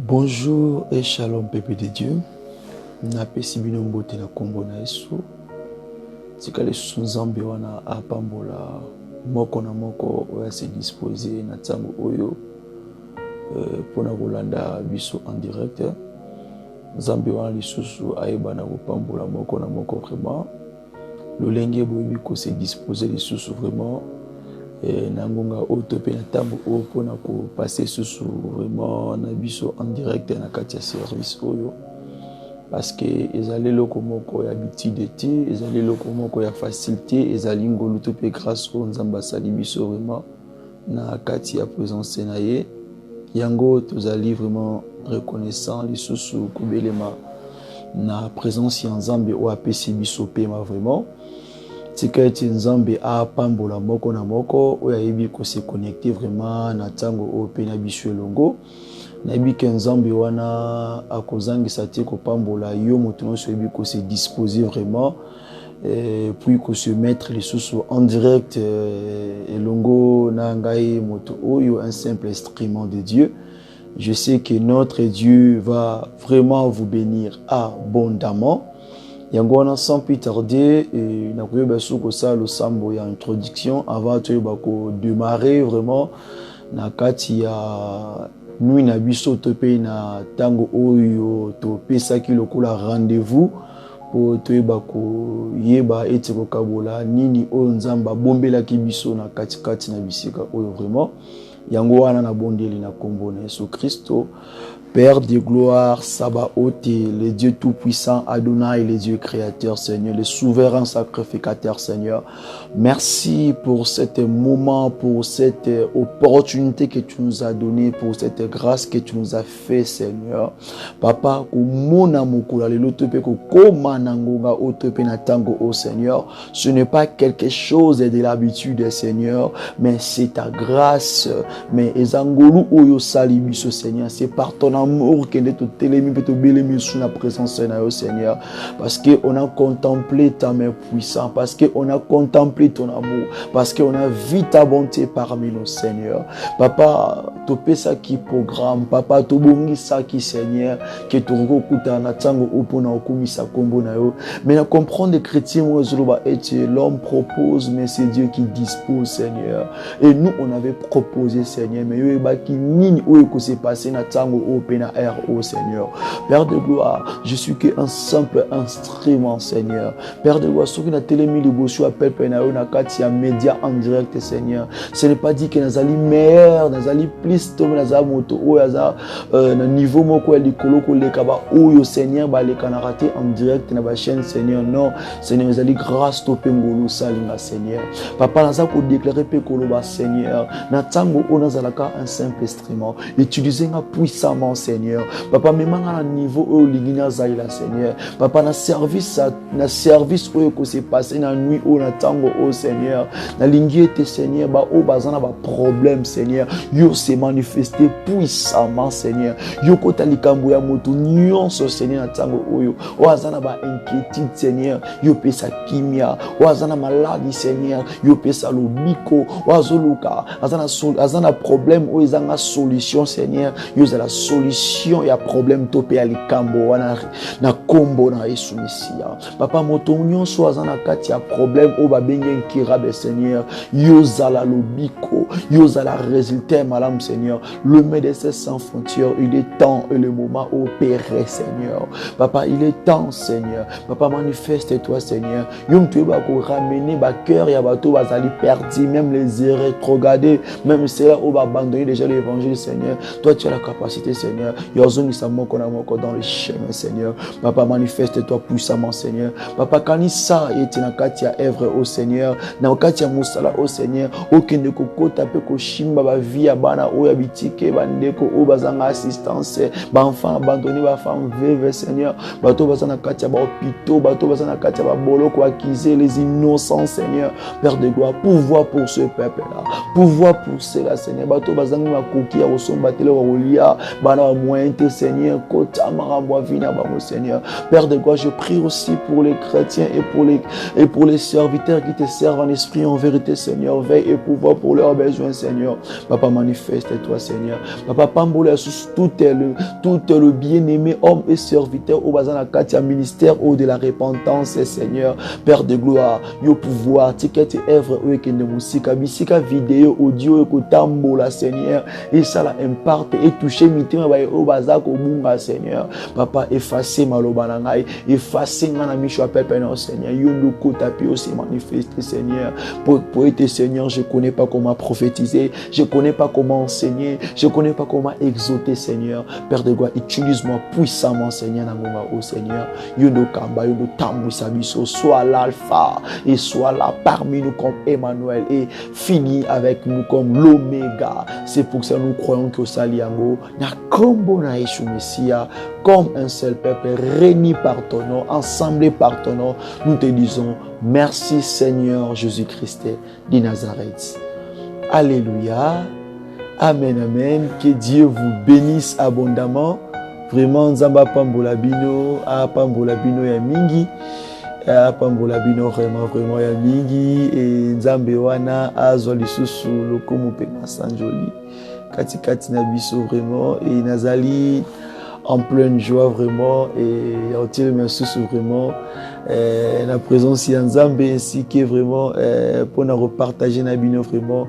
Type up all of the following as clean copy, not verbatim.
Bonjour et shalom peuple de Dieu. Napesi bino mbote na kombo na Yesu. Tika lesusu nzambe wana apambola moko na moko oya se disposer na tango oyo pona kolanda biso en direct. Nzambe wana lisusu ayeba na kopambola moko na moko vraiment. Lolenge boyebi ko se disposer lisusu vraiment. Nangonga otope na tambo o pona ko passer susu vraiment na biso en direct na kati ya service oyo parce que ezali loko moko ya habitude te ezali loko moko ya facilité ezali ngolu to pe grâce au nzamba sali biso vraiment na kati ya présence na ye yango tozali vraiment reconnaissant lisusu kubelema na présence ya nzambe o apesi biso pema vraiment. Tika eti nzambe a pambola moko na moko oya yebi ko se connecter vraiment na tango o pe na biso longo na yebi ke nzambe wana akozangisa te ko pambola yo moto nyonso yebi ko se disposer vraiment puis ko se mettre les sous en direct longo na ngai moto oyo un simple instrument de Dieu. Je sais que notre Dieu va vraiment vous bénir abondamment. Yango wana sans plus tarder na koyeba suko sa lo sambo ya introduction avant to bako démarrer vraiment na kati ya nuit na biso to pe na tango oyo to pesa ki lokola rendez-vous pour to bako yeba eti ko kabola nini oyo nzamba bombela ki biso na kati kati na bisika oyo vraiment yango wana na bondeli na kombo na Yesu Kristo. Père de gloire, Sabaoth, le Dieu tout-puissant, Adonai, le Dieu créateur, Seigneur, le souverain sacrificateur, Seigneur. Merci pour cet moment, pour cette opportunité que tu nous as donnée, pour cette grâce que tu nous as fait, Seigneur. Papa, Seigneur, ce n'est pas quelque chose de l'habitude, Seigneur, mais c'est ta grâce. Mais Seigneur, c'est par ton amour que nous télémi peut te bélémi sous la présence de Seigneur, parce que on a contemplé ta main puissante, parce que on a contemplé ton amour, parce que on a vu ta bonté parmi nos Seigneur. Papa, tu pé ça qui programme, papa tu bongi ça qui Seigneur, que tu recokuta na tango opona okumisa kombo na yo. Mais na comprendre les chrétiens et l'homme propose, mais c'est Dieu qui dispose, Seigneur. Et nous on avait proposé, Seigneur, mais yo ba ki nini o ko se passer na tango o au Seigneur. Père de gloire, je suis qu'un simple instrument, Seigneur. Père de gloire, ce qui n'a télémis le bossu appelle Penayo Nakatia média en direct, Seigneur. Ce n'est pas dit que nous allons meilleur, nous allons plus tomber dans la moto, ou dans niveau moko ya likolo ko lekaba oyo Seigneur ba le kanarate en direct na ba chaîne, Seigneur. Non, Seigneur, nous allons grâce to pengolo salinga, Seigneur. Papa naza ko déclarer pe koloba, Seigneur. Na tango ona zalaka un simple instrument. Utiliser nga puissamment, Seigneur. Papa, même à un niveau où l'igna zaïla, Seigneur. Papa, na service où que s'est passé na nuit où na tango, oh Seigneur. Na linguette, Seigneur, ba o bazana ba problème, Seigneur. Yo s'est manifesté puissamment, Seigneur. Yo kota likambo ya moto nyonso, Seigneur, na tango oyo. O azana ba inquiétude, Seigneur. Yo pesa kimia. O azana maladie, Seigneur. Yo pesa lobiko. O azoluka. Azana problème o ezanga solution, Seigneur. Yo la solution ya problème topé ali kambo wana na kombo na Yesu Messia. Papa moto nyonso azana kati ya problème o ba bengen kirabe, Seigneur. Yo zala lobiko, yo zala résultat malam, Seigneur. Le médecin sans frontières, il est temps et le moment opéré, Seigneur. Papa, il est temps, Seigneur. Papa, manifeste-toi, Seigneur. Yo tu va ko ramener ba cœur ya bato bazali perdu, même les rétrogradés, même ceux-là où va abandonner déjà l'évangile, Seigneur. Toi tu as la capacité, Seigneur. Seigneur. Yozongisa moko na moko dans le chemin, Seigneur. Papa, manifeste-toi puissamment, Seigneur. Papa, kanisa ete na kati ya œuvre, au Seigneur. Na kati ya musala, au Seigneur. Okende kokota pe koshimba ba vie ya bana oya bitike bandeko o bazanga assistance, ba enfants abandonnés, ba femmes veuves, Seigneur. Bato bazana kati ya ba hôpitaux, bato bazana kati ya ba boloko acquisés, les innocents, Seigneur. Père de gloire, pouvoir pour ce peuple-là. Pouvoir pour cela, Seigneur. Bato bazanga makoki ya osomba tele wa olia, bana moyen te, Seigneur. Kota marambo vina ba mo, Seigneur. Père de gloire, je prie aussi pour les chrétiens et pour les serviteurs qui te servent en esprit et en vérité, Seigneur. Veille et pouvoir pour leurs besoins, Seigneur. Papa, manifeste-toi, Seigneur. Papa, pambola tout est le bien-aimé homme et serviteur au bazan la katia ministère au de la repentance, Seigneur. Père de gloire, yo pouvoir, ticket et œuvre ou que ne musique, bisika vidéo, audio, écoutambola, Seigneur. Et ça la imparte et toucher mitima au bazak au bunga, Seigneur. Papa, effacez malobanangai, effacez manami chapelle, Seigneur. Yo nous kotapi aussi manifester, Seigneur. Pour être Seigneur, je ne connais pas comment prophétiser, je ne connais pas comment enseigner, je ne connais pas comment exhorter, Seigneur. Père de gloire, utilise-moi puissamment, Seigneur, au Seigneur. Yono Kamba, Yono Tambu Sabiso, sois l'alpha et sois là parmi nous comme Emmanuel et finis avec nous comme l'Oméga. C'est pour ça que nous croyons que Saliango, na kombo na Yeshua Messia, comme un seul peuple, réunis par ton nom, ensemblés par ton nom, nous te disons merci, Seigneur Jésus-Christ de Nazareth. Alléluia. Amen, amen. Que Dieu vous bénisse abondamment. Vraiment, Nzamba Pambola Bino, Pambola Bino ya mingi. Pambola Bino vraiment ya mingi. Et Nzambe wana azwa lisusu lokomo pe masanjoli. Kati na biso vraiment. Et Nazali en pleine joie vraiment. Et Yaotil merci vraiment. La présence de Nzambe ainsi que vraiment pour nous repartager na bino vraiment.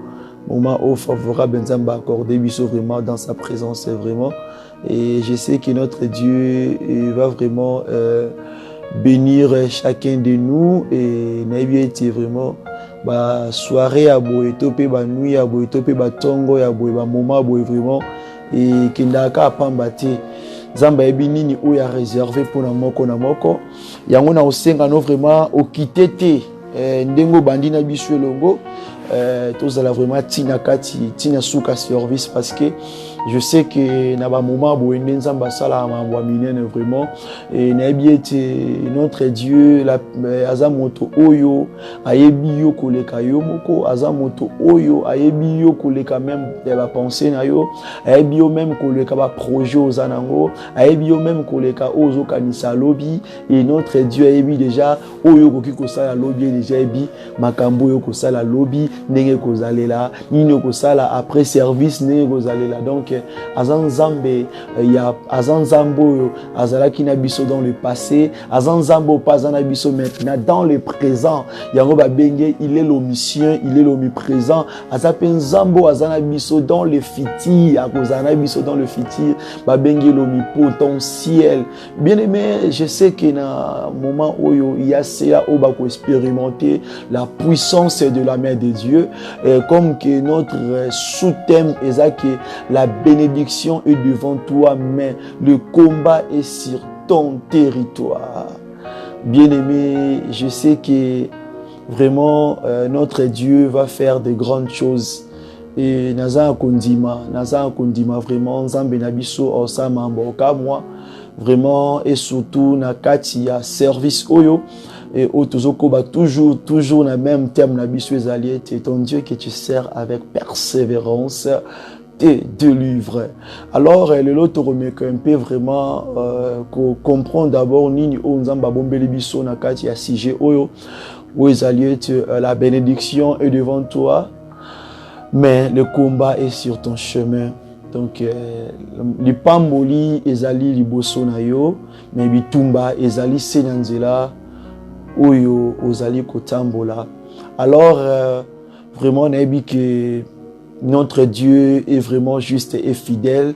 Moment au favorable Nzamba accordé biso vraiment dans sa présence vraiment. Et je sais que notre Dieu va vraiment bénir chacun de nous et n'ayez été vraiment soirée à boetope ba nuit à boetope ba tongo ya boe ba moment boe vraiment et kindaka pambati Zamba ebinini ou ya réservé pour na moko yango na osenga no vraiment okitete ndengo bandi na biso longo tous allons vraiment tina suka service parce que je sais que na ba moment bo nzamba sala ma minene vraiment et na biete notre Dieu la azamoto oyo ayebi yo koleka yo moko azamoto oyo ayebi yo koleka même de ba pensée na yo ayebi yo même koleka ba projet ozanango ayebi yo même koleka ozo kanisa lobby et notre Dieu ayebi déjà oyo koki ko sala lobby déjà ayebi makambo yo ko sala lobby ndenge ko zalela nino ko sala après service ndenge ko zalela donc azanzambe ya azanzambo azalaki na biso dans le passé azanzambo pas na biso maintenant dans le présent yango ba benge il est l'omniscient il est l'omniprésent azapenzambo azana biso dans le futur akozana biso dans le futur ba benge l'omnipotentiel bien aimé je sais que na moment oyo il y a cela où ba ko expérimenter la puissance de la main de Dieu comme que notre sous-thème est que la bénédiction est devant toi, mais le combat est sur ton territoire. Bien-aimé, je sais que vraiment notre Dieu va faire de grandes choses. Et naza kondima vraiment nzambe na biso osama mboka moi vraiment et surtout na kati ya service oyo et autozoko ba toujours na même thème na biso ezali et ton Dieu que tu sers avec persévérance te délivre. Alors le lot remet un peu vraiment comprend d'abord nini o nzamba bombeli biso na kati ya sujet oyo où ezali la bénédiction est devant toi. Mais le combat est sur ton chemin. Donc, les pamboli ezali liboso na yo, mais bitumba ezali senanzela oyo ozali kotambola. Alors, vraiment, on a dit que notre Dieu est vraiment juste et fidèle.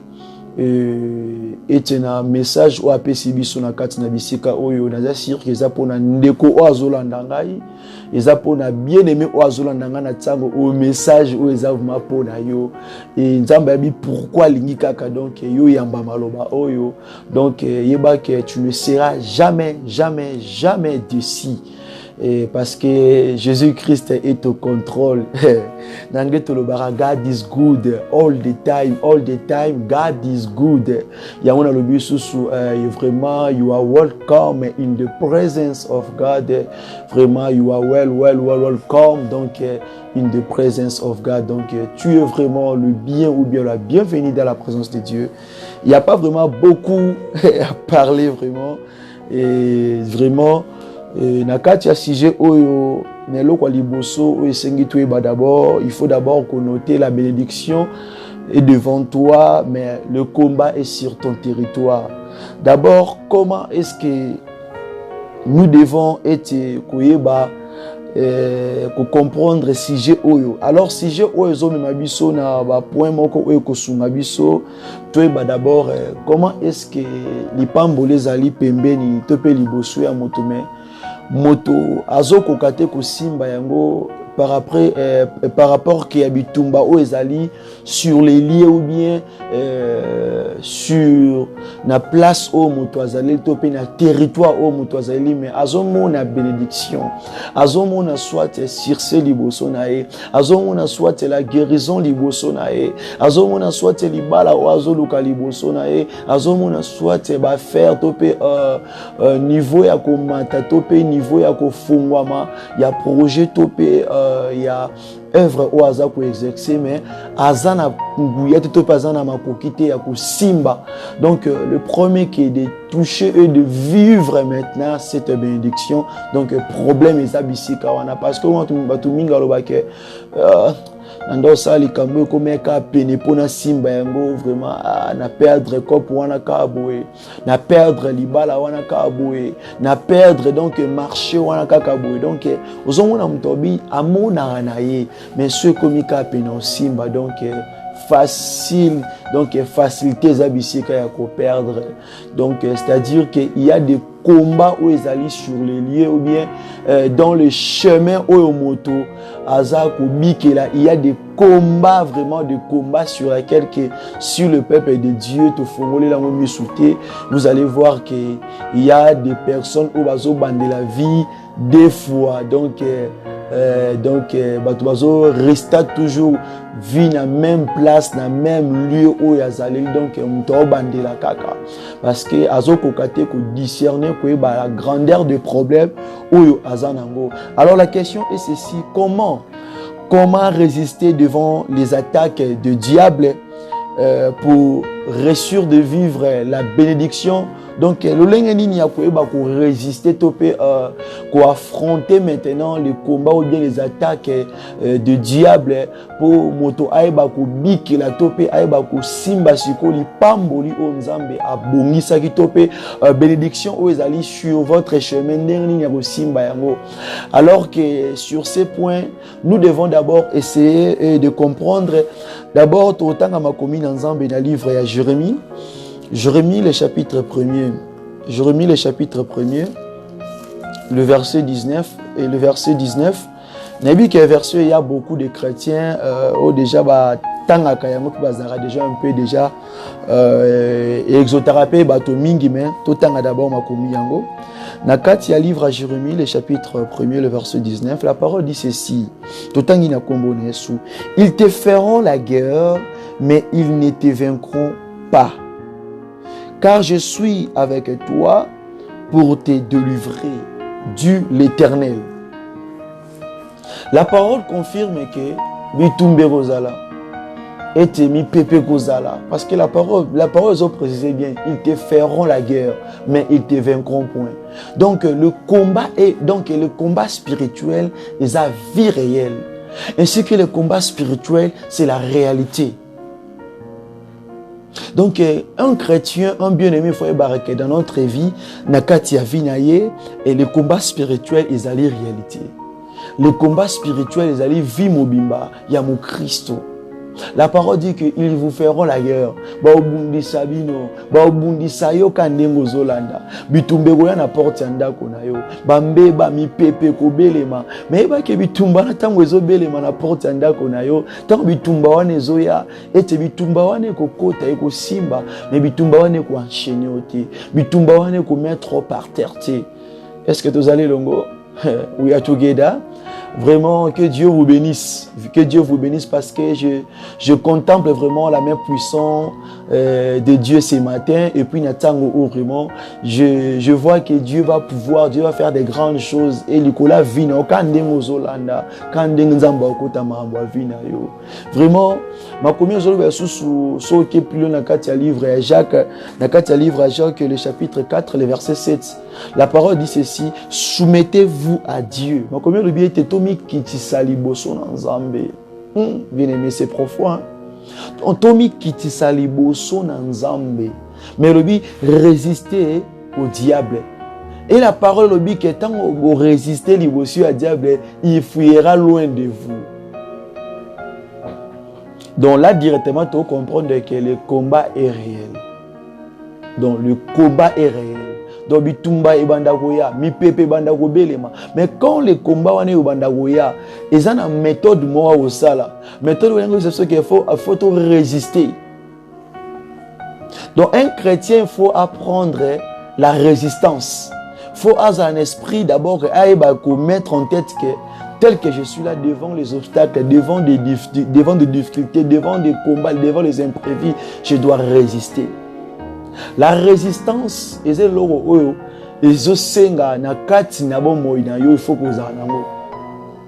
et un message ou apesi biso na kati na bisika oyo naza sûr que eza pona ndeko o azolanda ngai eza pona bien aimé o azolanda ngai na tsango o message o eza vraiment pona yo et nzamba yabi pourquoi lingi kaka donc yo yamba maloba oyo donc yeba que tu ne seras jamais déçu. Et parce que Jésus-Christ est au contrôle. God is good all the time. God is good. Yamona lobi susu vraiment you are welcome in the presence of God. Vraiment you are welcome donc in the presence of God. Donc tu es vraiment le bien ou bien la bienvenue dans la présence de Dieu. Il n'y a pas vraiment beaucoup à parler vraiment et vraiment na kati ya sujet oyo nelo kwa liboso oyo sengi tueba d'abord il faut d'abord connoter la bénédiction est devant toi mais le combat est sur ton territoire. D'abord comment est-ce que nous devons être koyeba ko comprendre sujet oyo. Alors sujet oyo zo mema biso na ba point moko oyo ko sunga biso toyeba d'abord comment est-ce que lipambo les ali pembeni to pe liboso ya moto mais moto azoko kate ko simba yango par rapport qui habitumba o ezali sur les lieux ou bien sur na place au moto azali topé na territoire au moto azali mais azomo na bénédiction azomo na soit sur ce liboso na e azomo na soit la guérison liboso na e azomo na soit libala o azoluka liboso na e azomo na soit ba faire topé niveau ya ko mata topé niveau ya ko fungwama ya projet topé il y a œuvre au hasard pour exercer mais azana nguyate to pazana makokite ya ko simba. Donc le premier qui est de toucher et de vivre maintenant cette bénédiction. Donc problème est abisika wana parce que on batu minga lobake nando sali kambo ko meka pene pona simba yango vraiment na perdre cop wana ka boye na perdre libala wana ka boye na perdre donc marché wana ka boye donc ozomona mtobi amona na ye mais ce komika pene simba donc facile donc facilité zabisika ya ko perdre donc c'est-à-dire que il y a des combats où ils allaient sur les lieux ou bien dans le chemin où moto azako bikela il y a des combats vraiment des combats sur lesquels que sur le peuple de Dieu te fongolé la momi souté vous allez voir que il y a des personnes où bazo bande la vie des fois donc bazo resta toujours vie na même place na même lieu où yazali donc mto bande la kaka parce que azoko kate ko discerner ko la grandeur des problèmes où azanango. Alors la question est ceci, comment résister devant les attaques du diable pour réussir de vivre la bénédiction. Donc le lengeni ya koyeba ko résister topé ko affronter maintenant le combat ou bien les attaques de diable pour moto aiba ko bikela topé aiba ko simba sikoli pamboli o nzambe abongisa ki topé bénédiction o ezali sur votre chemin ndeni ya ko simba yango. Alors que sur ces points nous devons d'abord essayer de comprendre d'abord totanga makomi na nzambe na livre ya Jérémie le chapitre 1er. Jérémie le chapitre 1er, le verset 19 et le verset 19. Nabi que verset il y a beaucoup de chrétiens déjà tanga kayango bazara déjà un peu déjà exotherapie bato mingi mais to tanga d'abord makomi yango. Nakati ya livre à Jérémie le chapitre 1er le verset 19, la parole dit ceci. Totangi na kombo nesu. Ils te feront la guerre mais ils ne te vaincront pas. Car je suis avec toi pour te délivrer du l'Éternel. La parole confirme que bitumbe gozala et mi pepe gozala parce que la parole ont précisé bien, ils te feront la guerre mais ils te vaincront point. Donc le combat spirituel est la vie réelle. Ainsi que le combat spirituel, c'est la réalité. Donc un chrétien, un bien-aimé, il faut que dans notre vie, nakati ya vinaye et le combat spirituel est la réalité. Le combat spirituel est la vie mobimba, ya mo Christo. La parole dit qu'ils vous feront la guerre. Baobundisa bino, baobundisa yo kandengo zolanda. Bitumbe goya na porte ya ndako na yo. Bambeba mi pepe ko belema. Mais ba ke bitumba na tango ezo belema na porte ya ndako na yo. Tango bitumba wane zoya, ete bitumba wane ko kota eko simba, mais bitumba wane ko enchaîner oti. Bitumba wane ko mettre par terre ti. Est-ce que vous allez longo? We are together. Vraiment, que Dieu vous bénisse. Que Dieu vous bénisse parce que je contemple vraiment la main puissante de Dieu ce matin. Et puis, vraiment, je vois que Dieu va pouvoir, Dieu va faire des grandes choses. Et Nicolas Vina, vraiment, ma commune aujourd'hui plus loin dans le livre à Jacques, le chapitre 4, le verset 7. La parole dit ceci: soumettez-vous à Dieu. Ma commune aujourd'hui était Tomi qui sali bosso dans Zambé. Bien aimé, c'est profond. Tomi qui sali bosso dans Zambé. Mais lui résister au diable. Et la parole lui dit que tant vous résistez au diable, il fuira loin de vous. Donc là directement, tu comprends que le combat est réel. Donc le combat est réel. Donc bitumba e bandagoya, mi pepe bandago belema. Mais quand le combat wane bandagoya, ils ont une méthode moi au sala. Méthode où c'est ce qu'il faut résister. Donc un chrétien, il faut apprendre la résistance. Il faut avoir un esprit d'abord mettre en tête que tel que je suis là devant les obstacles, devant des difficultés, devant des combats, devant les imprévus, je dois résister. La résistance, il faut que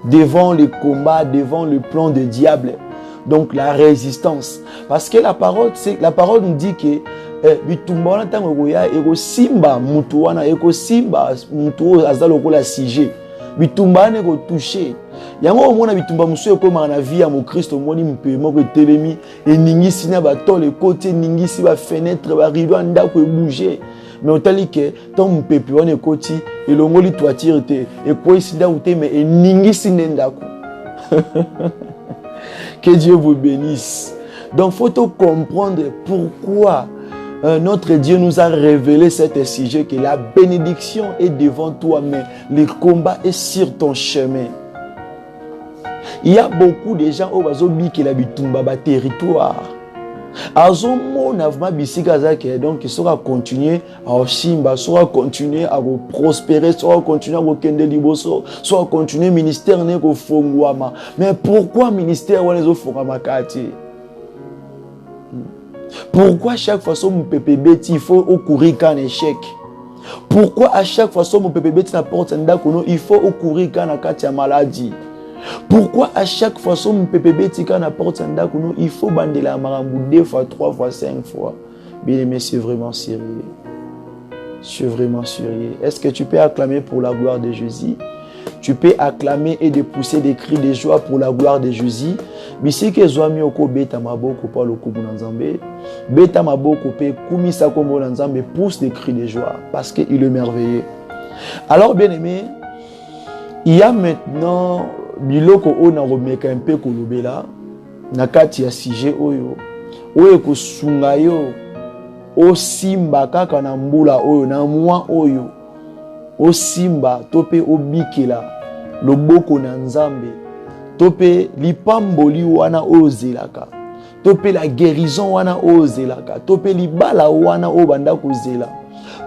devant les combats, devant le plan du diable. Donc la résistance. Parce que la parole nous dit que bitumba tango goya eko simba mutu wana eko simba mutu azalo ko la sige. Bitumba ne ko toucher. Yango omona bitumba musu ekoma na vie ya mo Kristo moni mpe moko telemi eningisi na bato le côté ningisi ba fenêtre ba rideau ndako e bouger. Mais otali ke ton mpepe wana ekoti elongoli toiture te ekoisi ndako te mais eningisi ndako. Que Dieu vous bénisse. Donc, il faut comprendre pourquoi notre Dieu nous a révélé cet sujet, que la bénédiction est devant toi, mais le combat est sur ton chemin. Il y a beaucoup de gens qui ont dit territoire. Donc, il sera continuer à chimba, soit continuer à prospérer, soit continuer à kende liboso, soit continuer ministère neko fongwama. Mais pourquoi ministère wana zo fongwama kati? Pourquoi chaque fois que mon PPB il faut courir qu'un échec? Pourquoi à chaque fois que mon PPB n'apporte un dakono il faut courir qu'un kati maladie? Pourquoi à chaque fois que mon PPB n'apporte un dakono il faut bander la marambou 2 fois, 3 fois, 5 fois? Bien aimé, c'est vraiment sérieux. C'est vraiment sérieux. Est-ce que tu peux acclamer pour la gloire de Jésus? Tu peux acclamer et de pousser des cris de joie pour la gloire de Jésus. Bisi ke zwami oko beta maboko pa lokubu na Nzambe. Beta maboko pe kumisa kombo na Nzambe, pousse des cris de joie parce qu'il est merveilleux. Alors bien aimé, il y a maintenant biloko ona romeka un peu kolobela na kati ya sujet oyo. Oyo ko sunga yo o simba kaka na mbula oyo na mwa oyo. O simba tope obikela loboko na Nzambe. Tope lipamboli wana ozelaka. Tope la guérison wana ozelaka. Tope libala wana obanda kozela.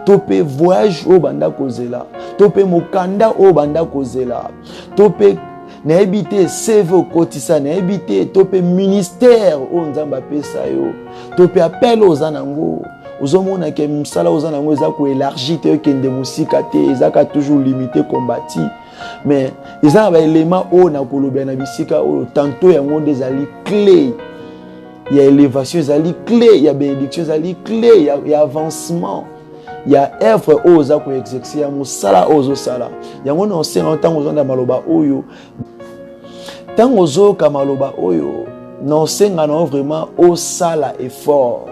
Tope voyage obanda kozela. Tope mokanda obanda kozela. Tope na ebité save okotisa na ebité tope ministère o Nzamba pesa yo. Tope appel ozanango. Ozomona ke msala ozanango eza ko élargi te kende musika te ezaka toujours limité combattu. Mais ils ont un élément où na kolobia na bisika où tantôt ya monde ezali clé. Il y a élévation ezali clé, il y a bénédiction ezali clé, il y a avancement. Il y a œuvre oza ko exercer ya musala ozo sala. Yango na osenga tango zonda maloba oyo. Tango zo ka maloba oyo, na osenga na vraiment o sala effort.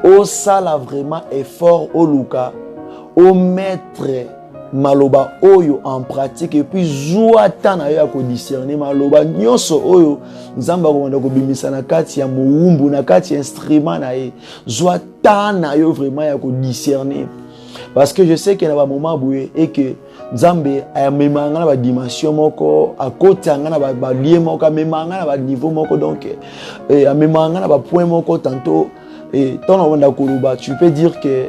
O sala vraiment effort o luka, o mettre maloba oyo en pratique et puis joua tana yo ko discerner maloba nyonso oyo nzamba ko ndako bimisa na kati ya muumbu na kati ya instrument na ye joua tana yo vraiment ya ko discerner parce que je sais qu'il y a un moment boué et que nzambe ayamemanga na ba dimension moko akotanga na ba lié moko amemanga na ba niveau moko donc amemanga na ba point moko tantôt et ton ndako luba tu peux dire que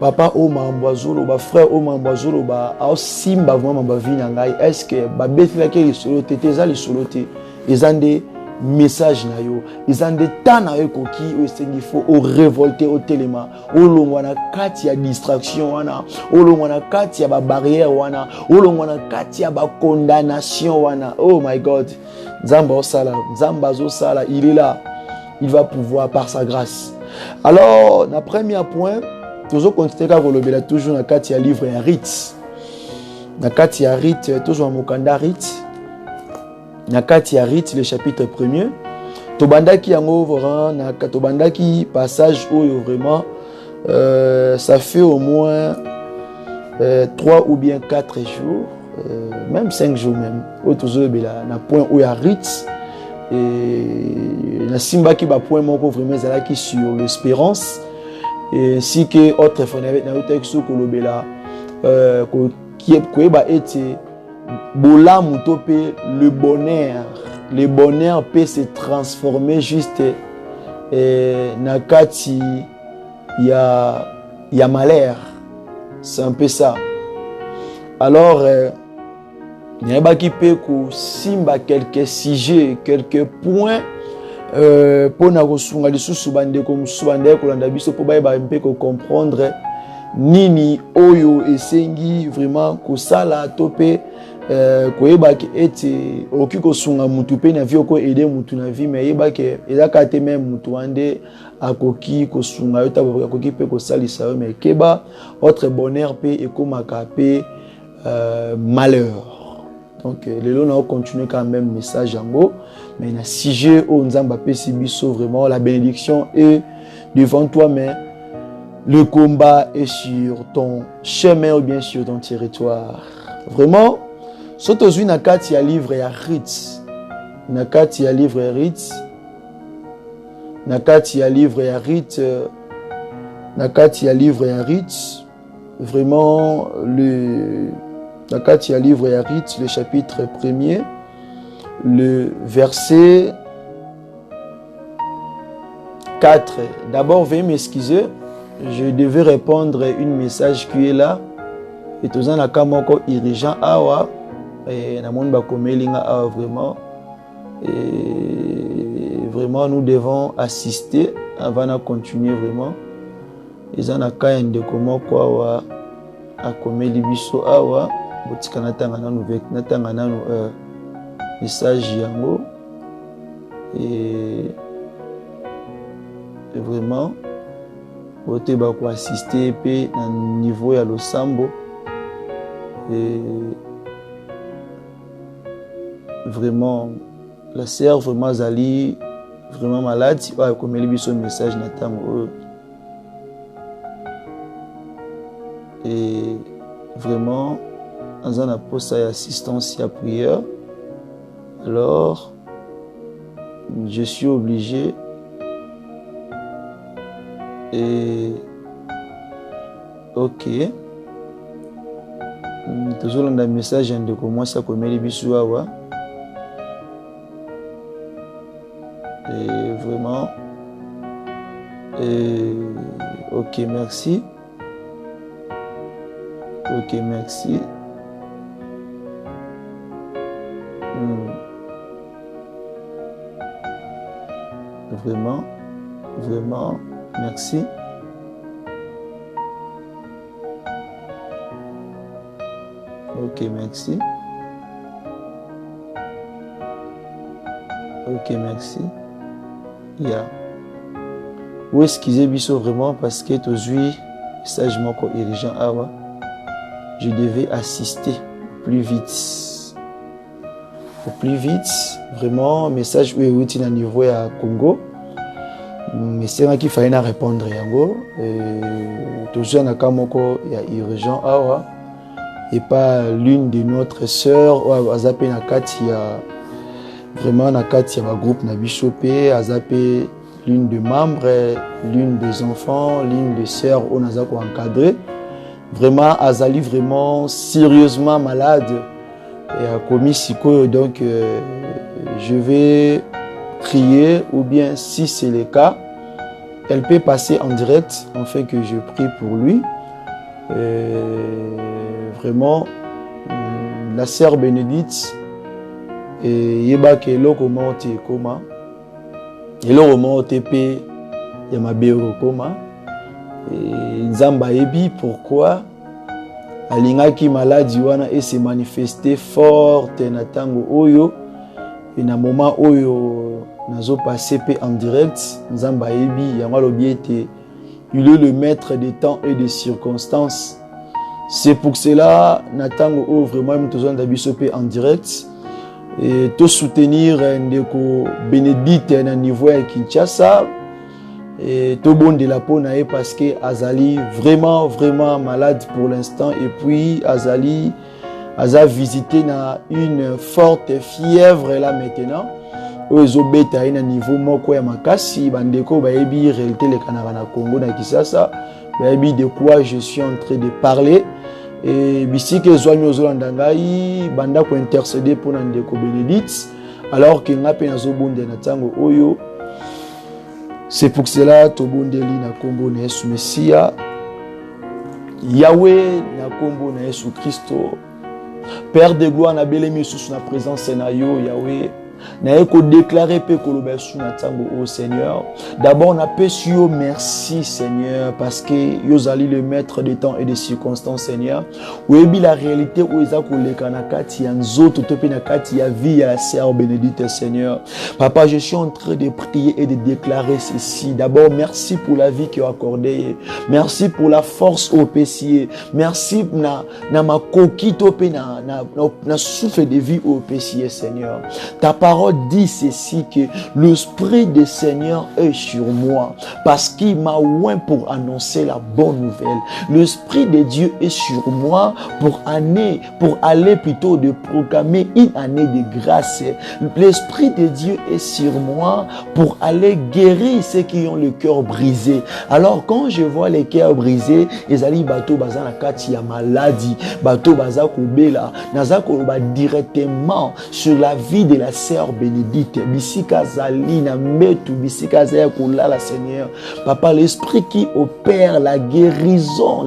papa o mambazolo ba frère o mambazolo ba au simba vraiment ba vie ngai est-ce que ba betila ke lisolo tete za lisolo te ezande message na yo ezande tana yo koki o sengi fo o révolter au telema o longwa na kati ya distraction wana o longwa na kati ya ba barrière wana o longwa na kati ya ba condamnation wana. Oh my god, nzamba o sala nzamba zo sala, il est là, il va pouvoir par sa grâce. Alors na premier point toujours continuer à relobela toujours na kati ya livre ya Rite na kati ya Rite toujours mokanda Rite na kati ya Rite le chapitre 1er tobandaki yango vraiment na tobandaki passage oyo vraiment ça fait au moins 3 ou bien 4 jours même 5 jours même oyo tozobela na point oyo ya Rite et na simbaki ba point moko vraiment ezalaki sur l'espérance ainsi que autre phénomène na utexo kolobela qui ba été bola mutope le bonheur peut se transformer juste na kati ya malheur, c'est un peu ça. Alors n'yaba qui peut ko simba quelques sujets quelques points pour na kosunga lisusu bande ko musubande ko landa biso po ba mpe ko comprendre nini oyo esengi vraiment ko sala topé ko yeba ki ete oki ko sunga mutu pe na vie ko aider mutu na vie mais yeba ke ezaka te même mutu ande akoki ko sunga yo tabo akoki pe ko salisa yo mais keba autre bonheur pe ekomaka pe malheur. Donc les lots on continue quand même message en haut mais na sujet au nzamba pesi biso vraiment la bénédiction est devant toi mais le combat est sur ton chemin ou bien sur ton territoire. Vraiment sotozui na kati ya livre ya Rite na kati ya livre ya Rite na kati ya livre ya Rite na kati ya livre ya Rite vraiment la kati ya livre ya Rite, le chapitre 1er, le verset 4. D'abord, veuillez m'excuser, je devais répondre une message qui est là. Et tout ça, nakamoko irigeant awa et na monde bakomelinga awa vraiment. Et vraiment, nous devons assister avant de continuer vraiment. Et ça, nakayende komoko awa akomeli biso awa. Botika natanga nanu message yango et vraiment bote ba ko assister pe na niveau ya losambo et vraiment la sœur vraiment zali vraiment malade si ba komeli biso message na tango et vraiment dans un poste d'assistance à prière. Alors, je suis obligé et ok. Toujours dans le message de commencer à commettre les bisous. Et vraiment, et ok, merci. Ok, merci. Vraiment, vraiment, merci. Ok, merci. Ok, merci. Yeah. Ou excusez biso vraiment parce que aujourd'hui, sagement comme dirigeant awa, je devais assister plus vite. Au plus vite, vraiment, message où est au niveau à Congo. mais c'est moi qui fallait répondre yango toujours na kamoko ya urgent awa et pas l'une de notre sœur ou azape na kati ya vraiment na kati ya groupe na bichopé azape l'une des membres, l'une des enfants, l'une des sœurs on a encadré vraiment azali vraiment sérieusement malade et a commis siko donc je vais prier ou bien si c'est le cas elle peut passer en direct afin que je prie pour lui vraiment la sœur Bénédicte et yeba ke eloko moko ekoma eloko moko te pe ya mabe ekoma nzambe ayebi pourquoi alingaki maladi wana et se manifester forte na tango oyo et na moment oyo nazo passer pe en direct nzambe ayebi yango alobi ete il est le maître des temps et des circonstances. C'est pour cela na tango oyo vraiment nous besoin d'abiso pe en direct et te soutenir ndeko Bénédicte na niveau à Kinshasa et tout bon de la peau nae parce que Azali vraiment malade pour l'instant et puis Azali a visité na une forte fièvre là maintenant ozobeta ina niveau moko ya makasi bandeko bayebi réalité le Canada na Congo na Kinshasa bayebi de quoi je suis en train de parler. Et bisiki ezwami ozolanda ngai banda ko intercéder pour ndeko Bénédicte alors que ngape nazobonde na tango oyo c'est pour cela to bondeli na kombo na Yesu Messia Yahweh na kombo na Yesu Christo Père de gloire na belemi sous na présence na yo Yahweh na eko déclarer pe koloba sous na tango au Seigneur. D'abord na pesi yo merci Seigneur parce que yo zali le maître des temps et des circonstances Seigneur. Oyebi la réalité où eza koleka na kati ya nzoto to pe na kati ya vie ya la sœur Bénédicte Seigneur. Papa, je suis en train de prier et de déclarer ceci. D'abord merci pour la vie que tu as accordée. Merci pour la force au pessier. Merci na ma coquille to pe na souffle de vie au pessier Seigneur. Ta parole dit ceci que l'Esprit du Seigneur est sur moi parce qu'il m'a oint pour annoncer la bonne nouvelle. L'Esprit de Dieu est sur moi pour aller plutôt de proclamer une année de grâce. L'Esprit de Dieu est sur moi pour aller guérir ceux qui ont le cœur brisé. Alors quand je vois les cœurs brisés, ezali bato baza na kati ya maladie, bato baza kobela, naza koloba directement sur la vie de la sœur Bénédicte. Bisika zali na metu, bisika zaya kolala Seigneur. Papa, l'esprit qui opère la guérison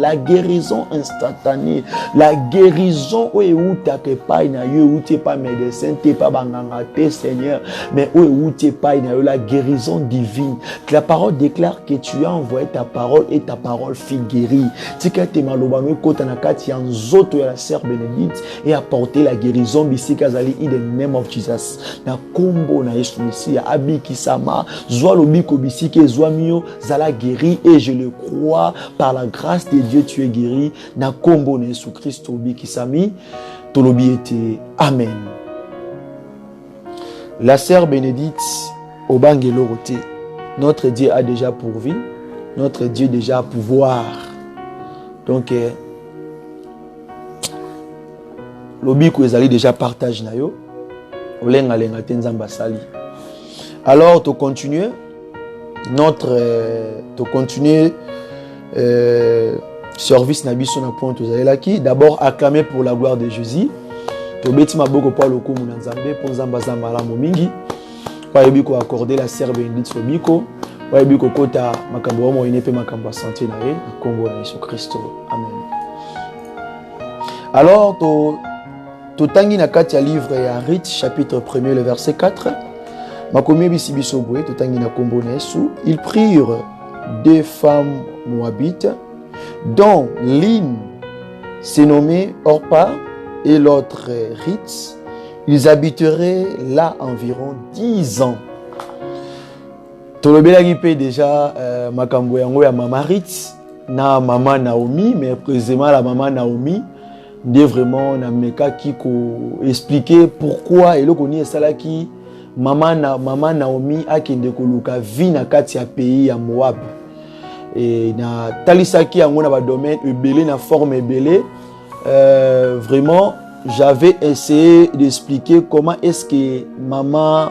instantanée, la guérison où que pas na yo, où t'es pas médecin, t'es pas banganga, t'es Seigneur, mais où t'es pas na yo, la guérison divine. La parole déclare que tu as envoyé ta parole et ta parole fit guérir. Tika te maloba me kota na kati ya nzoto ya la sœur Bénédicte et apporter la guérison bisika zali in the name of Jesus. Na kombo na Yesu Messia abiki sama zwa lobiko bisike zwa mio zala guéri et je le crois par la grâce de Dieu tu es guéri na kombo na Yesu Christ obiki sami tolobi ete amen. La sœur Bénédicte obangelo roté, notre Dieu a déjà pourvu, notre Dieu déjà a pouvoir. Donc lobiko ezali déjà partage na yo. Alors, tu continues service nabiso na point qui d'abord acclamer pour la gloire de Jésus. To beti maboko pa lokumu na Nzambe po Nzamba za malamu mingi. Pa yebiko accorder la sœur Bénédicte Sobiko. Pa yebiko kota makambo mo inepe makambo santé na ye na kombo na Yesu Christ. Amen. Alors, Totangi na kati ya livre ya Rite chapitre 1er le verset 4. Makomi bisibiso boye totangi na kombo na Yesu. Ils prirent deux femmes moabites dont l'une se nommait Orpa et l'autre Rite. Ils habiteraient là environ 10 ans. Tolobelaki pe déjà makambo yango ya mama Rite na mama Naomi, mais précisément la mama Naomi de vraiment na meka qui ko expliquer pourquoi et le koni salaki Maman Naomi akende koluka vie na kati ya pays ya Moab. Et na talisaki yango na ba domaine ebele na forme ebele. Vraiment j'avais essayé d'expliquer comment est-ce que maman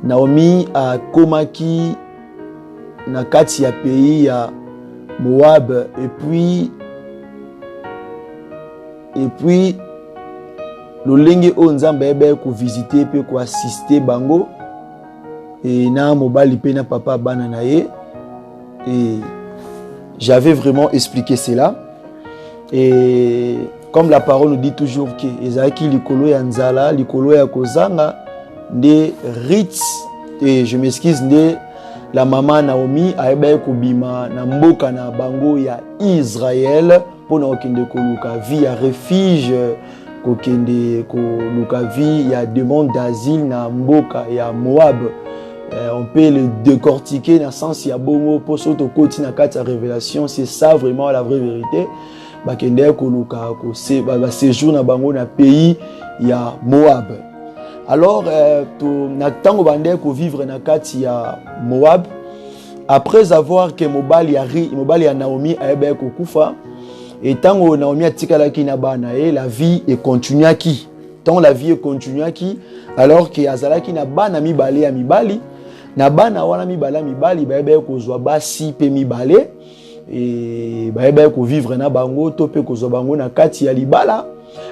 Naomi a komaki na kati ya pays ya Moab et puis lolenge o nzambe ebe ko visiter pe ko assister bango et na mobali pe na papa bana na ye et j'avais vraiment expliqué cela et comme la parole nous dit toujours que ezaki likolo ya nzala likolo ya kozanga de Ritz et je m'excuse de la maman Naomi aebe ko bima na mboka na bango ya Israël pour na okende koluka vie ya refuge kokende koluka vie ya demande d'asile na mboka ya Moab. On peut le décortiquer dans le sens il y a bongo pour soto koti na kati ya révélation, c'est ça vraiment la vraie vérité. Bakende koluka ko se ba séjour na bango na pays ya Moab. Alors na tango bande ko vivre na kati ya Moab après avoir que mobali ya Naomi aebe ko kufa et tango Naomi atikalaki na bana et la vie est continuaki. Tant la vie est continuaki alors que azalaki na bana mibale ya mibali na bana wana mibali baebe ko zwa basi pe mibale et baebe ko vivre na bango to pe ko zwa bango na kati ya libala.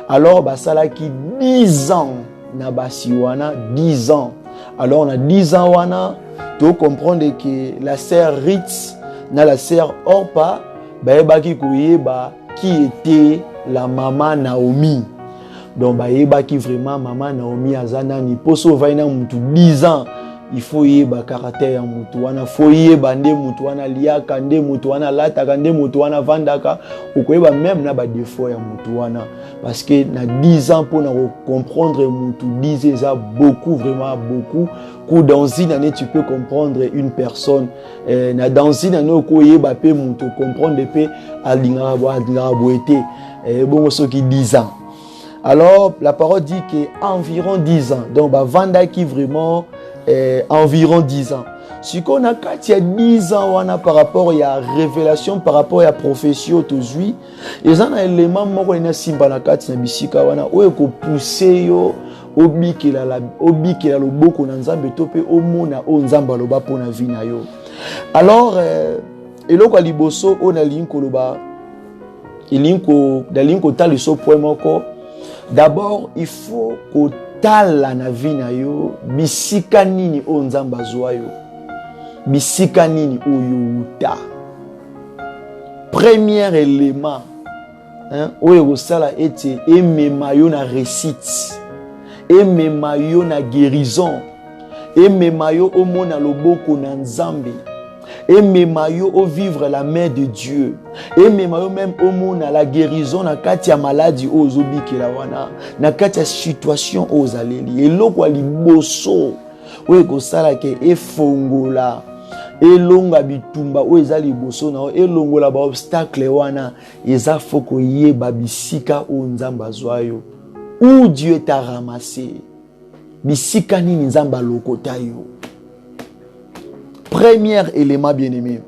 Alors basalaki 10 ans na basi wana 10 ans. Alors on a 10 ans wana to comprendre que la sœur Ritz na la sœur Orpa baebaki koyeba qui était la maman Naomi. Donc baebaki vraiment maman Naomi azana ni poso vaina mutu 10 ans. Il faut yeba caractère ya mutu wana, faut yeba nde mutu wana liaka, nde mutu wana lataka, nde mutu wana vandaka, okoyeba même na ba défaut ya mutu wana parce que na 10 ans pour comprendre mutu 10 ça beaucoup, vraiment beaucoup. Dans une année tu peux comprendre une personne, dans une année okoyeba pe mutu comprendre pe alingara boete bon ceux qui 10 ans. Alors la parole dit que environ 10 ans. Donc ba vanda qui vraiment environ 10 ans. Si on a 10 ans on a par rapport à la révélation, par rapport à la profession aujourd'hui, ils ont un élément moko ina simba na kati na bisika wana oyo ko pousser yo obikela loboko na nzambe to pe omona o nzamba loba pona vie na yo. Alors eloko liboso on a linko loba ilinko tali so point moko. D'abord il faut que tala na vie na yo bisika nini o nzamba zwa yo bisika nini oyo uta premier élément oyo sala ete emema yo na réussite emema yo na guérison emema yo omona loboko na nzambe emema yo o vivre la main de Dieu emema yo même omona la guérison na kati ya maladie ozobikela wana na kati ya situation ozaleli eloko liboso oyo kosala ke efongola elonga bitumba oyo eza liboso na elongola ba obstacle wana eza foko yeba bisika o nzamba zwa yo où Dieu t'a ramassé bisika nini nzamba lokota yo. Premier élément bien-aimé.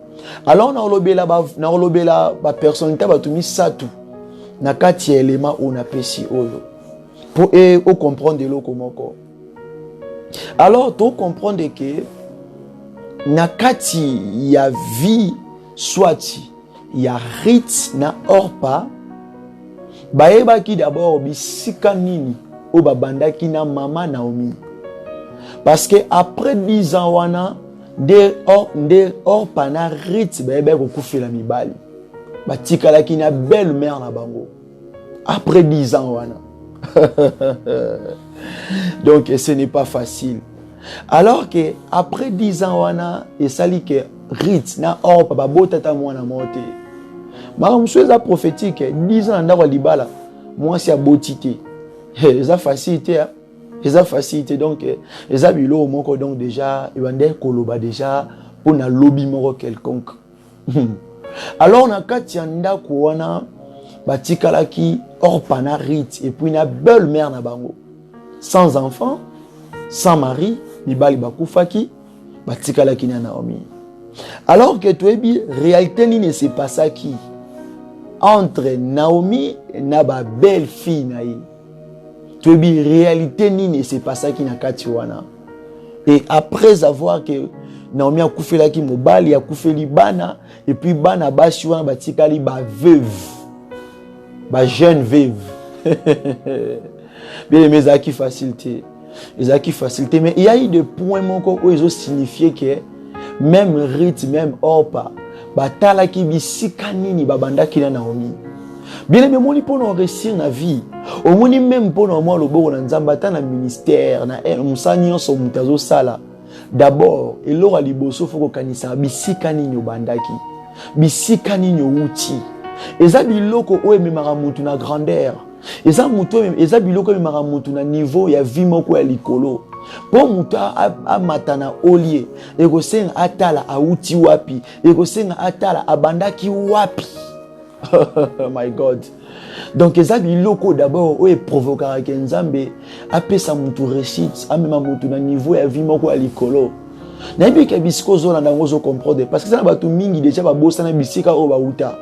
Alors na olobela ba personnalité batumi satu na kati élément on apprécie oyo pour comprendre eloko moko. Alors tu comprendre que na kati ya vie soit ya Ritz na Orpa baebaki d'abord bisika nini o babandaki na mama Naomi parce que après 10 ans wana de Orpa na Ritz baebe kokufela mibali batikalaki na belle mère na bango après 10 ans wana. Donc ce n'est pas facile. Alors que après 10 ans wana esali que Ritz na Orpa babotata mwana mote makamsueza prophétique 10 ans ndako libala moi si abotité eza facilité eza facilité donc eza bilo moko donc déjà ibande koloba déjà pour na lobby moko quelconque. Alors na kati ya ndako wana batikalaki Orpa na Ritz et puis na belle mère na bango sans enfant, sans mari, mibali bakufaki, batikalaki na Naomi. Alors que tu es bien, réalité ne s'est passé qui entre Naomi et ba belle fille naïe. Tu es bien, réalité ne s'est passé qui na katiwana. Et après avoir que Naomi a koufé la ki mobali, a koufé li bana, et puis bana basi wana batikali ba veuve, ba jeune veuve. Bien aimé, ça qui facilité. Mais il y a eu des points où ils ont signifié que même rythme, même orpa, batala ki bisika nini babanda ki na Naomi. Bien aimé, moni pour nous réussir na vie. Au moni même pour nous moi le bon na nzamba ta na ministère na musani on so mutazo sala. D'abord, et l'ora liboso faut kanisa bisika nini obandaki. Bisika nini outi. Eza biloko o ememaka mutu na grandeur. Eza mutu eza biloko ememaka mutu na niveau ya vie moko ya likolo. Po mutu a matana olie, eko senga atala auti wapi, eko senga atala abandaki wapi. My God. Donc eza biloko d'abord o e provokara ke nzambe apesa mutu réussite, amema mutu na niveau ya vie moko ya likolo. Na yebi ke bisiko zo na ndango zo comprendre parce que ça na batu mingi déjà ba bossa na bisika o ba uta.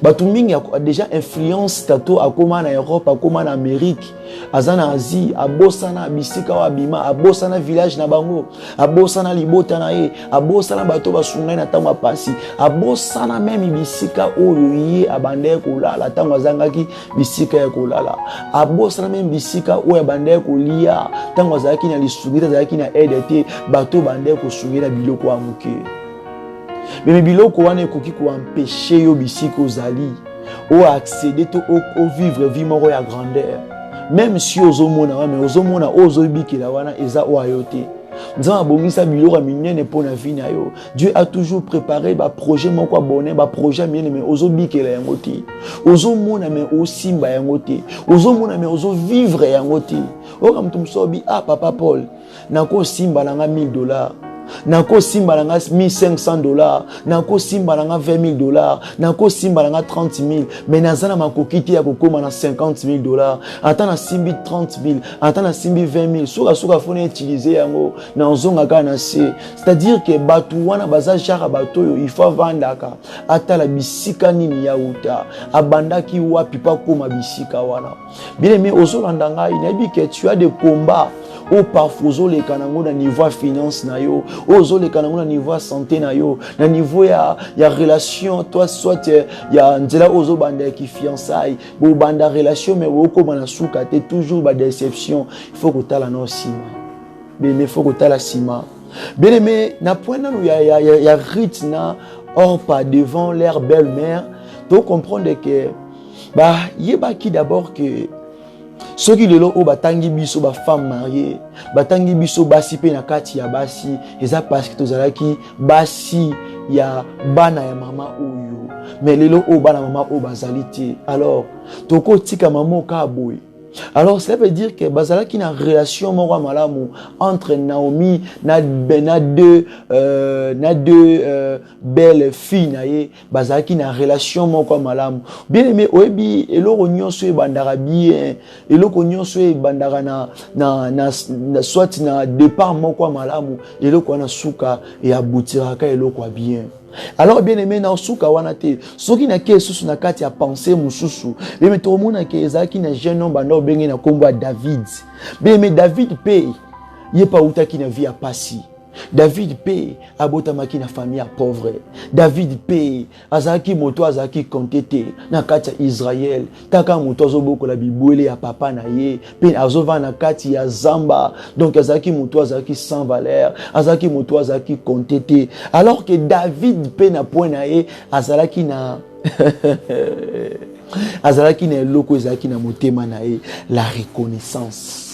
Batu mingi a déjà influence tato akoma na Europe, akoma na Amérique, azana Asie, abosa na bisika wa bima, abosa na village na bango, abosa na libota na ye, abosa na bato basungai na tango pasi, abosa na même bisika oyo ye abande kolala tango azangaki bisika ya kolala, abosa na même bisika oyo abande kolia tango azaki na lisugita azaki na EDT, bato bande kosungira biloko wa muke. Mais biloko wana ekoki ko empêcher yo bisiko zali ou accéder to au vivre vie moko ya grandeur. Même si ozomona wa mais ozomona ozobikela wana eza o ayote. Nzamba bongisa biloko minene pona vie na yo. Dieu a toujours préparé ba projet moko abonné, ba projet minene mais ozobikela yango te. Ozomona mais osimba yango te. Ozomona mais ozovivre yango te. O kam tumsobi ah papa Paul nako simba nanga $1000. Nako simba nanga $1500, nako simba nanga $20,000, nako simba nanga $30,000, mais nazana makokiti ya kokoma na $50,000, ata na simbi 30,000, ata na simbi 20,000, suka fona utiliser yango na nzonga ka na se. C'est-à-dire que batu wana baza jara batoyo il faut vandaka ata la bisika nini ya uta abandaki wapi pa koma bisika wana. Bien aimé ozolanda ngai na bi que tu as des combats ou parfois les kanango na niveau finance na yo, ozo les kanango na niveau santé na yo, na niveau ya relation toi soit ya nzela ozo banda ki fiançailles, bo banda relation mais oko na suka te toujours ba déception, il faut que tala no sima. Bien il faut que tala sima. Bien aimé na point na ya rite na or pas devant leur belle-mère, donc comprendre que bah yeba ki d'abord que ceux qui lelo o batangi biso ba femme mariée, batangi biso basi pe na kati ya basi, eza parce que tozalaki basi ya bana ya mama oyo. Mais lelo o bana mama o bazali te. Alors, toko tika mama ka boy. Alors, ça veut dire que bazala qui na relation moko malamu entre Naomi na deux belles filles na ye, bazala qui na relation moko malamu. Bien aimé oebi eloko nyonso e bandara bien, eloko nyonso e bandara na soit na départ moko malamu, eloko na suka e abutiraka eloko bien. Alors bien aimé na suka wana te soki na ke susu na kati ya penser mususu mais to mona ke ezaki na jeune homme bando bengi na kombo David. Bien aimé David pe ye pa utaki na vie ya pasi. David pe abotamaki na famille ya pauvre. David pe azaki moto azaki kontete na kati ya Israël. Taka moto azoboko la bibwele ya papa na ye pe azova na kati ya zamba. Donc azaki moto azaki sans valeur, azaki moto azaki kontete. Alors que David pe na point na ye azalaki na azalaki na loko azalaki na motema na ye la reconnaissance.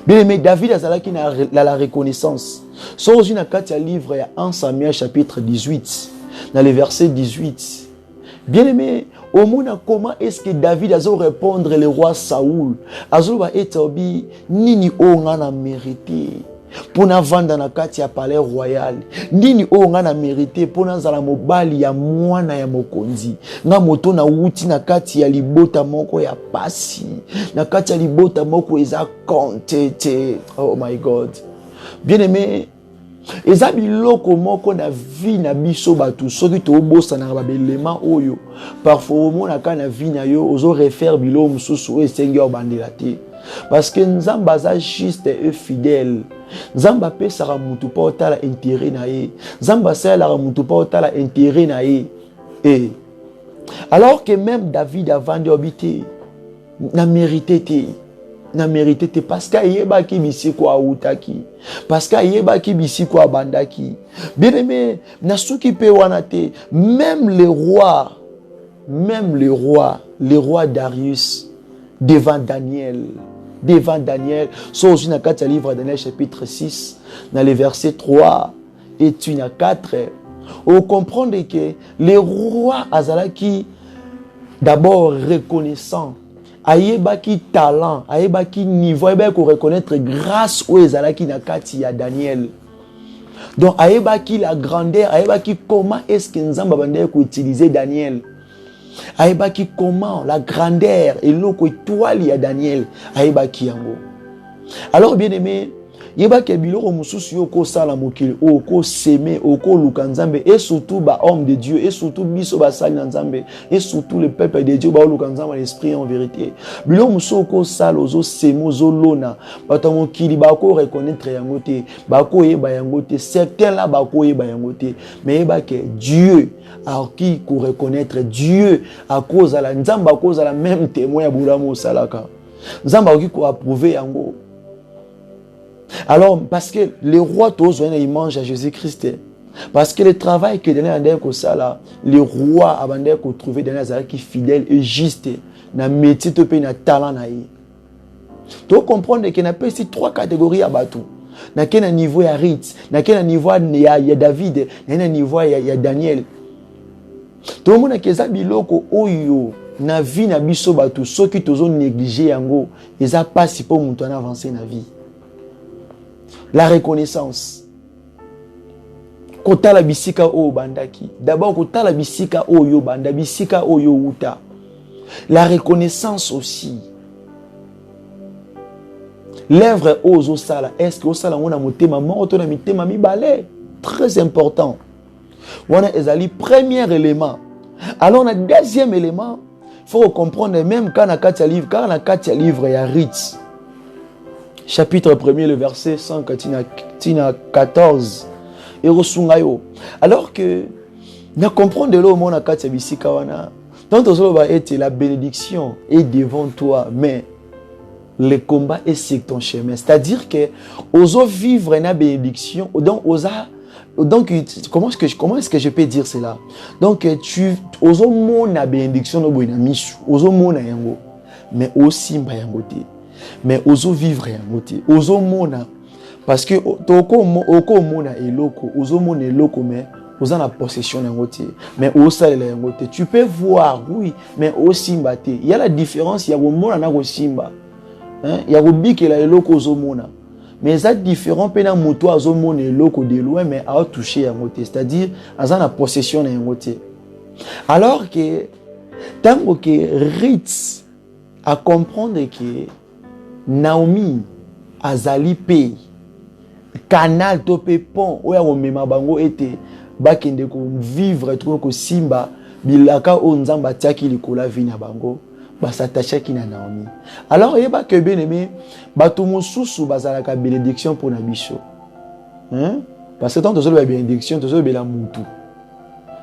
Bien aimé, David azalaki na la reconnaissance. Sur une carte livre ya 1 Samuel chapitre 18, dans le verset 18. Bien aimé, au monde comment est-ce que David a répondre le roi Saoul? Azoba etobi nini o ngana mérité. pour na vanda na kati ya palais royal nini o nga na mérité pour na zala mobali ya mwana ya mokonzi nga moto na wuti na kati ya libota moko ya pasi na kati ya libota moko eza kontete. Oh my God, bien aimé, eza biloko moko na vie na biso batu soki to bosa na babelema oyo parfois omona ka na vie na yo ozo refaire bilo mususu esengi obandela te parce que nzamba za juste et fidèle. Nzamba pesara mutu pa otala intérêt na ye, nzamba sala mutu pa otala intérêt na ye. Et alors que même David avant de habiter na mérité te, na mérité te parce qu'ayeba ki bisiko autaki, parce qu'ayeba ki bisiko abandaki. Bien aimé, na suki pe wana te, même le roi Darius devant Daniel, so aussi dans le livre Daniel chapitre 6, dans les versets 3 et 4, on comprend que le roi Azalaki d'abord reconnaissant, ayebaki talent, ayebaki niveau, ayebaki reconnaître grâce aux Azalaki na kati ya Daniel. Donc ayebaki la grandeur, ayebaki comment est-ce que Nzamba bande ko utiliser Daniel. Ayebaki comment la grandeur et l'oko étoile ya Daniel ayebaki yango. Alors bien aimé, yebaki biloko mususu yoko sala mokili oko semer oko luka Nzambe et surtout ba homme de Dieu et surtout biso ba sali na Nzambe et surtout le peuple de Dieu ba luka Nzambe l'esprit en vérité. Biloko mususu oko sala ozo semer ozo lona bato mokili ba ko reconnaître yango te ba ko yeba yango te certains là ba ko yeba yango te mais yebaki Dieu à qui ko reconnaître Dieu à cause à la Nzambe à cause à la même témoin ya bulamo salaka Nzambe qui ko approuver yango. Alors, parce que les rois, tous, ils mangent à Jésus-Christ. Parce que le travail que Daniel a là, les rois avaient trouvé Daniel qui est fidèle et juste. Dans le métier, dans le talent. Tu comprends qu'il y a ici 3 catégories à battre. Dans quel niveau il y a Ritz, dans quel niveau il y a David, dans quel niveau il y a Daniel. Tout le monde a des biloko oyo na vie na biso batu ceux qui tozo négliger yango, ils a pas si pour monter avancer na vie. La reconnaissance. Kota la bisika o bandaki. D'abord kota la bisika o yo banda bisika o yo uta. La reconnaissance aussi. L'œuvre aux sala. Est-ce que au sala on a motema moto na mitema mi balé? Très important. On a ezali premier élément. Alors on a deuxième élément. Il faut comprendre même quand on a 4 livres, il y a Ritz. Chapitre 1er, le verset 114. Alors que nous comprenons de l'eau, donc la bénédiction est devant toi, mais le combat est sur ton chemin. C'est-à-dire que oso vivre une bénédiction, donc comment est-ce que je peux dire cela? Donc tu oso mona bénédiction no boina misu, oso mona yango, mais aussi mba yango te. Mais ozo vivre yango te, ozo mona parce que oko mona eloko, ozo mona eloko mais oza na possession yango te, mais osalela yango te. Tu peux voir oui, mais osimba te. Il y a la différence, il y a ko mona na ko simba. Il y a ko bikela eloko ozo mona. Mais ça différent pena moto azo mona eloko de loin mais a toucher yango te, c'est-à-dire aza na possession yango te. Alors que tango que Ritz à comprendre que Naomi azali pe canal topé pont oya komema bango ete bakende ko vivre tout ko simba bilaka o nzamba tiaki likola vina bango basatachaki na Naomi. Alors yeba que bien aimé bato mosusu bazalaka bénédiction pour na biso. Parce que tant que la bénédiction tozo bela mutu.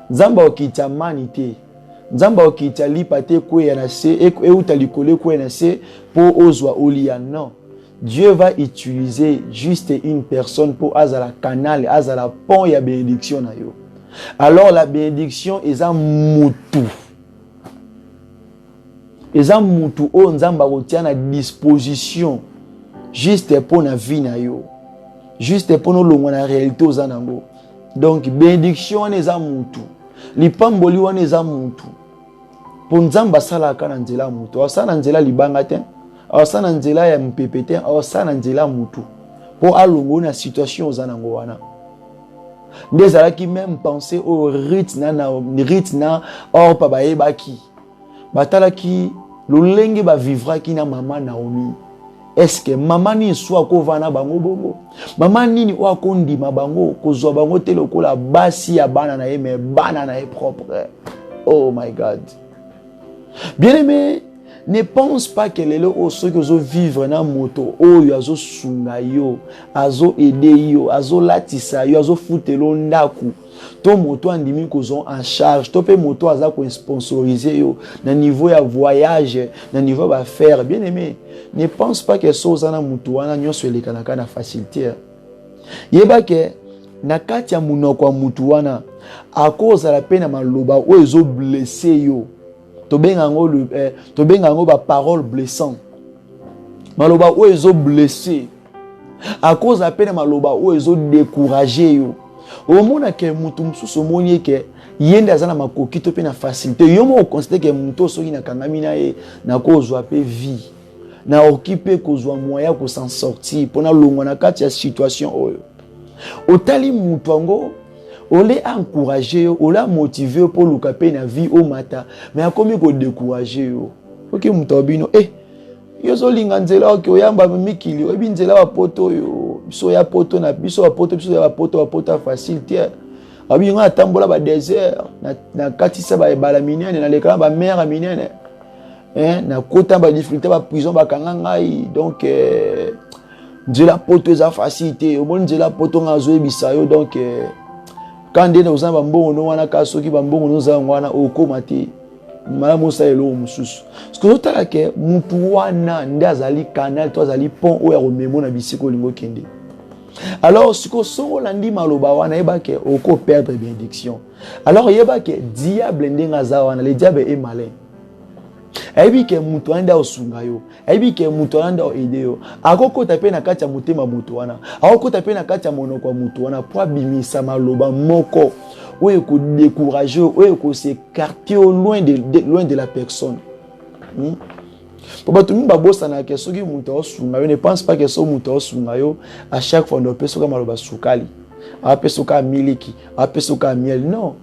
Nzamba okita manité. Nzamba okita lipate kwe na se e utalikole kwe na se pour ozwa olia non. Dieu va utiliser juste une personne pour azala canal, azala pont ya bénédiction na yo. Alors la bénédiction est un mutu. Eza mutu o nzamba kotia na disposition juste pour na vie na yo. Juste pour no longo na réalité ozanango. Donc bénédiction eza mutu. Lipamboli wana eza mutu. Pour nzamba sala kana nzela mutu. Asana nzela libanga te. Asana nzela ya mpepete, asana nzela mutu. pour alongo na situation za nango wana. Ndezala qui même penser au ritna or pa bayebaki. Batala ki lolenge ba vivra ki na mama Naomi. Est-ce que maman ni soit ko vana bango bongo? Maman nini wa kondima bango kozwa bango te lokola basi ya bana na ye mais bana na ye propre. Oh my God. Bien-aimé, ne pense pas que les gens qui vivent dans moto, oh azo sunga yo, azo aider yo, azo latisa yo, azo futelo ndaku. To moto andimi kozo en charge, to pe moto aza ko sponsoriser yo na niveau ya voyage, na niveau ba faire. Bien-aimé, ne pense pas que so za na moto wana nyonso elekanaka na facilité. Yeba ke na kati ya munoko wa moto wana akoza la peine maloba o ezo blesser yo. Tobengango ba parole blessant. Maloba ou ezo blessé. À cause à peine maloba ou ezo découragé yo. Au moment que mutu mususu monié que yenda zana makoki to pe na facilité. Yo mo considère que mutu soki na kangamina e na kozwa pe vie. Na occupé kozwa moyen ko s'en sortir pona longo na kati ya situation oyo. Otali mutu ngo on l'a encouragé, on l'a motivé pour le caper na vie au matin. Mais a comme il découragé ok mutobino yo zo linganzela ok oyamba mikili obinzela wa poto yo biso ya poto na biso wa poto facile tie abi nga tambola ba désert na katisa ba ebala minene na lekala ba mer minene na kota ba difficulté ba prison ba kanga ngai donc nzela poto za facilité o bon nzela poto nga zo ebisa yo donc quand on a un bon nom, on a un bon nom, on a un comité. Madame Moussa est l'homme sous. Ce que je veux dire, Moutouana, Ndazali canal, toi Zali pont, où est le mémo na bisiko lingo kende. Alors, ce que son landi maloba wana eba ke oko perdre bénédiction. Alors yeba ke diable ndengaza wana, le diable est malin. Aibi ke mutu anda osunga yo, aibi ke mutu anda oide yo. Akoko tape na kati ya mutema mutu wana. Akoko tape na kati ya monoko mutu wana pour bimisa maloba moko. Oye ko décourager, oye ko s'écarter loin de la personne. Pour battu mba bossa na ke soki mutu osunga yo, ne pense pas que so mutu osunga yo à chaque fois on peut soka maloba sukali. A pe soka miliki, a pe soka miel. Non.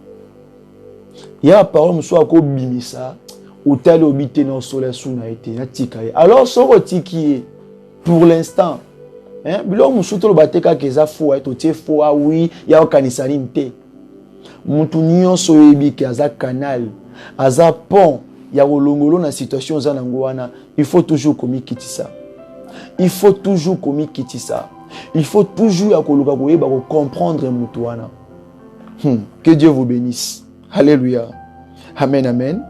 Il y a parole mso ko bimisa. Ou tel obité non soleil sous na été na tikaye. Alors so otiki pour l'instant bilo musuto lo bateka keza fo eto tie fo oui ya okanisani nte mutu nyonso yebiki aza canal aza pont ya kolongolo na situation za nango wana il faut toujours komikitisa il faut toujours komikitisa il faut toujours ya koluka koyeba ko comprendre mutu wana que Dieu vous bénisse. Alléluia. Amen amen.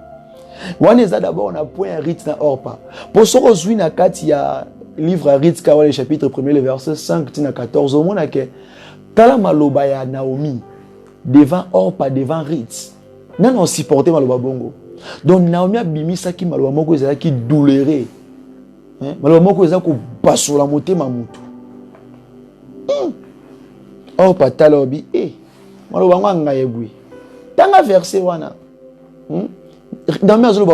Waneza d'abord on a point rite na orpa. Pour ce que na kati ya livre Rite Kawale chapitre 1er le verset 5 tina 14 au mona ke tala maloba ya Naomi devant orpa devant Rite. Nan on supporter maloba bongo. Donc Naomi a bimisa ki maloba moko ezala ki douloureux. Maloba moko ezala ko basola motema mutu. Orpa tala obi maloba nganga yebwi. Tanga verset wana. Dans mes zones,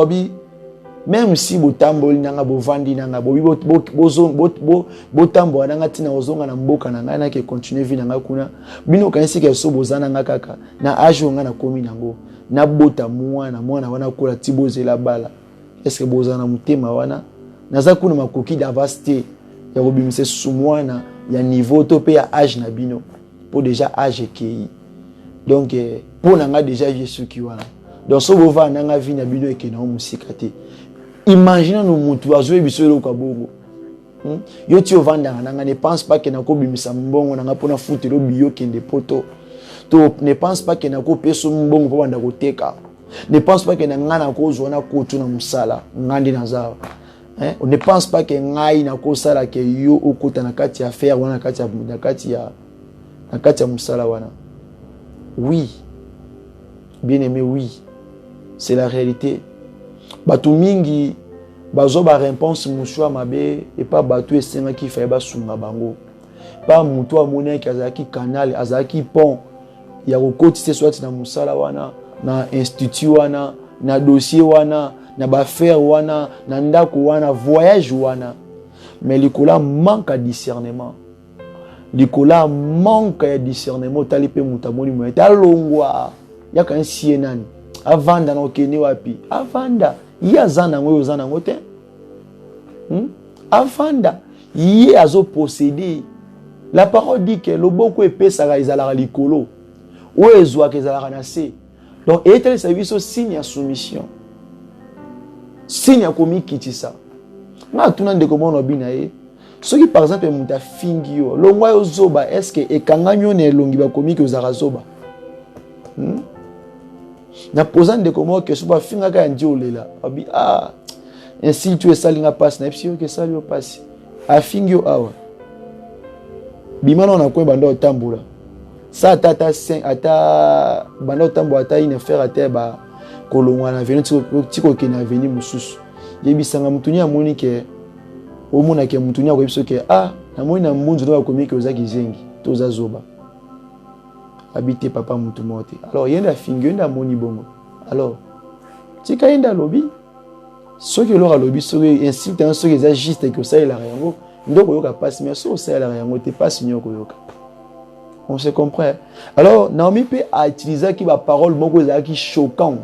même si botamboli nanga bovandi nanga bobi botambo nanga tina ozonga na mboka nanga na ke continuer vie nanga kuna bino kanisi ke so bozana nanga kaka na ajo nga na komi nango na bota mwana wana kola tibozela bala est-ce que bozana mutema wana naza kuna makoki d'avaste ya kobimisa sumwana ya niveau to pe ya âge na bino pour déjà âge ki donc pour nanga déjà Jésus ki wana. Donc, si vous avez un vie, vous avez un vie. Imaginez nous mutu azoe biso lo kwa bongo. Yo ti ovanda nanga ne pense pas que na ko bimisa mbongo nanga pona futi lo biyo kende poto. To ne pense pas que na ko peso mbongo po banda ko teka. Ne pense pas que na ngana ko zona ko tuna musala ngandi na zawa. On ne pense pas que ngai na ko sala ke yo okota na kati ya faire wana na kati ya musala wana. Oui. Bien aimé, oui. C'est la réalité. Batu mingi bazo ba réponse mushwa mabe et pas batu esenga ki fa ba sunga bango. Pas mutu amone ki azaki canal azaki pont ya kokotise swati na musala wana na institut wana na dossier wana na ba faire wana na ndako wana voyage wana mais likola manque à discernement. likola manque ya discernement tali pe mutamoni mo ta longwa ya kan sienani avanda na okeni wapi avanda ya zana ngo zana ngote avanda ye azo posséder. La parole dit que le beaucoup epesaka ezalaka likolo o ezwaka ezalaka na se. Donc etele service signe ya soumission, signe ya komikitisa na tuna ndeko mona bina ye soki par exemple muta fingi yo longwa yo zoba est-ce que ekanganyo ne longi ba komiki ozaka zoba na posa ndeko mona que soba finga ka ndi olela abi ainsi tu esalinga passe na epsi yo ke sali yo passe a fingi yo awa bimana na ko bando tambula sa tata saint ata bando tambo ata une faire ata ba kolongwa na venu tiko ke na venu mususu yebisanga mutunya moni ke omona ke mutunya ko biso ke na moni na mbunzu ndo akomiki ozaki zengi toza zoba habiter papa mutu mote alors yenda fingi yenda moni bongo alors tika yenda lobby soki lora lobby soki insiste un soki za juste que ça il a rien ndoko yoka passe mais so ça il a rien te passe nyoko yoka. On se comprend. Alors Naomi peut utiliser qui va parole moko za qui choquant